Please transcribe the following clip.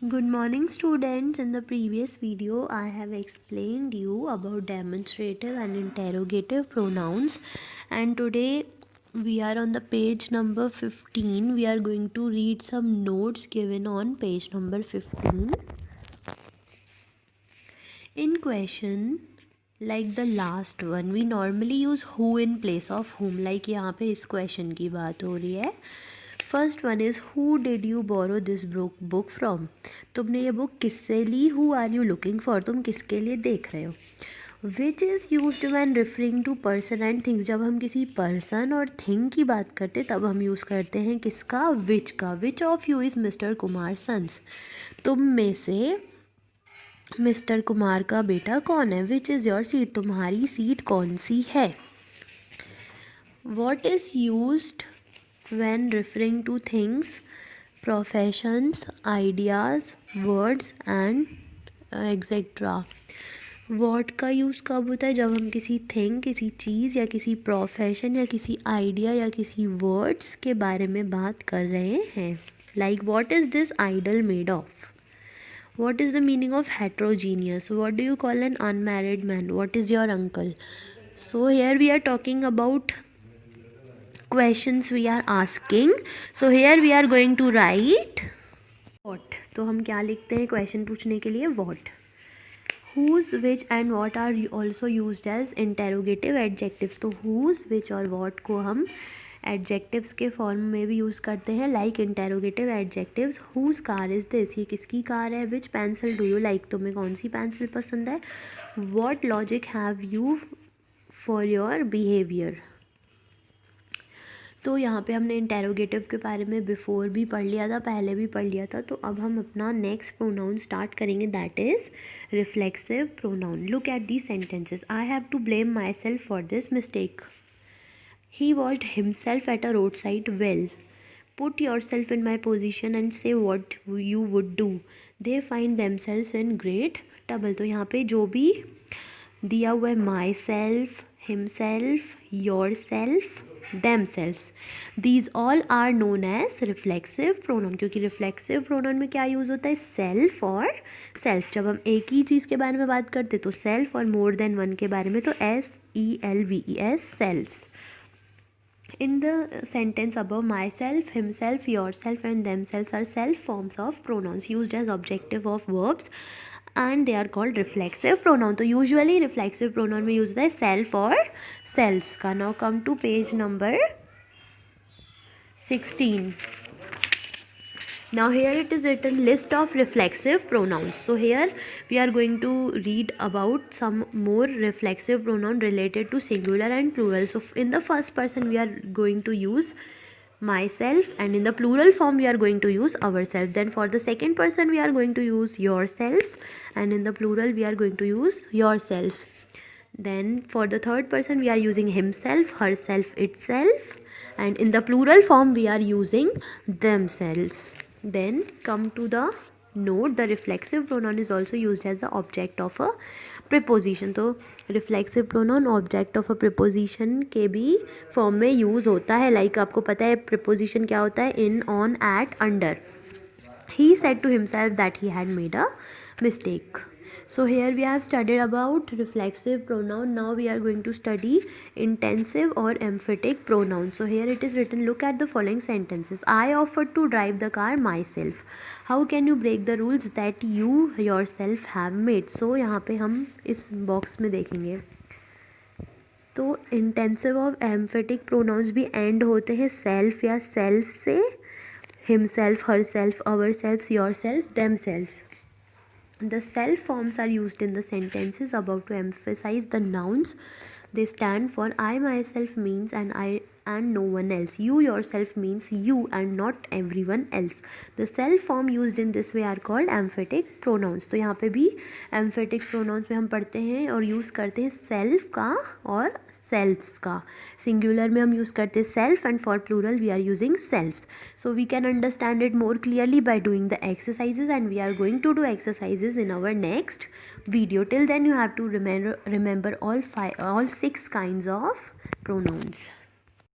Good morning students. In the previous video I have explained you about demonstrative and interrogative pronouns, and today we are on the page number 15. We are going to read some notes given on page number 15. In question like the last one, we normally use who in place of whom. Like यहाँ पे इस question की बात हो रही है. First one is who did you borrow this book from. तुमने ये बुक किससे ली. Who are you looking for. तुम किसके लिए देख रहे हो. Which is use when referring to person and things. जब हम किसी पर्सन और थिंग की बात करते तब हम यूज़ करते हैं किसका. विच का. Which of you is Mister Kumar sons. तुम में से मिस्टर कुमार का बेटा कौन है. Which is your seat. तुम्हारी सीट कौन सी है. What is used when referring to things, professions, ideas, words and etc. what का यूज़ कब होता है. जब हम किसी थिंग, किसी चीज़ या किसी प्रोफेशन या किसी आइडिया या किसी वर्ड्स के बारे में बात कर रहे हैं. Like what is this idol made of. what is the meaning of heterogeneous. what do you call an unmarried man. what is your uncle. so here we are talking about questions we are asking. so here we are going to write what. तो हम क्या लिखते हैं question पूछने के लिए. what. whose, which and what are also used as interrogative adjectives. तो whose, which और what को हम adjectives के फॉर्म में भी यूज़ करते हैं. like interrogative adjectives. whose car is this. ये किसकी कार है. which pencil do you like. तुम्हें कौन सी पेंसिल पसंद है. what logic have you for your behavior. तो यहाँ पे हमने इंटेरोगेटिव के बारे में बिफोर भी पढ़ लिया था, पहले भी पढ़ लिया था. तो अब हम अपना नेक्स्ट प्रोनाउन स्टार्ट करेंगे. That is reflexive pronoun. Look at the sentences. I have to blame myself for this mistake. He watched himself at a road side well. Put yourself in my position and say what you would do. They find themselves in great trouble. तो यहाँ पे जो भी दिया हुआ है myself, himself, yourself, themselves, these all are known as reflexive pronoun. क्योंकि reflexive pronoun में क्या यूज़ होता है. self और self. जब हम एक ही चीज़ के बारे में बात करते तो self और more than one के बारे में तो selves, selves. In the sentence above, myself, himself, yourself and themselves are self forms of pronouns used as objective of verbs and they are called reflexive pronoun. तो usually reflexive pronoun में use होता है self और selves का. Now come to page number 16. Now here it is written list of reflexive pronouns. So here we are going to read about some more reflexive pronoun related to singular and plural. So in the first person we are going to use myself and in the plural form we are going to use ourselves. Then for the second person we are going to use yourself and in the plural we are going to use yourself. Then for the third person we are using himself, herself, itself and in the plural form we are using themselves. Then come to the note. The reflexive pronoun is also used as the object of a preposition. तो reflexive pronoun object of a preposition के भी form में use होता है. Like आपको पता है preposition क्या होता है. in, on, at, under. He said to himself that he had made a mistake. So here we have studied about reflexive pronoun. Now we are going to study intensive or emphatic pronoun. So here it is written, look at the following sentences. I offered to drive the car myself. How can you break the rules that you yourself have made. So यहाँ पे हम इस box में देखेंगे तो intensive और emphatic pronounce भी and होते हैं सेल्फ या सेल्फ से. Himself, herself, ourself, yourself, themself. The self forms are used in the sentences above to emphasize the nouns. They stand for I myself means and I and no one else. You yourself means you and not everyone else. The self form used in this way are called emphatic pronouns. तो यहाँ पे भी emphatic pronouns में हम पढ़ते हैं और use करते हैं self का और selves का. Singular में हम यूज़ करते हैं self and for plural we are using selves. So we can understand it more clearly by doing the exercises and we are going to do exercises in our next video. Till then you have to remember all 6 kinds of pronouns.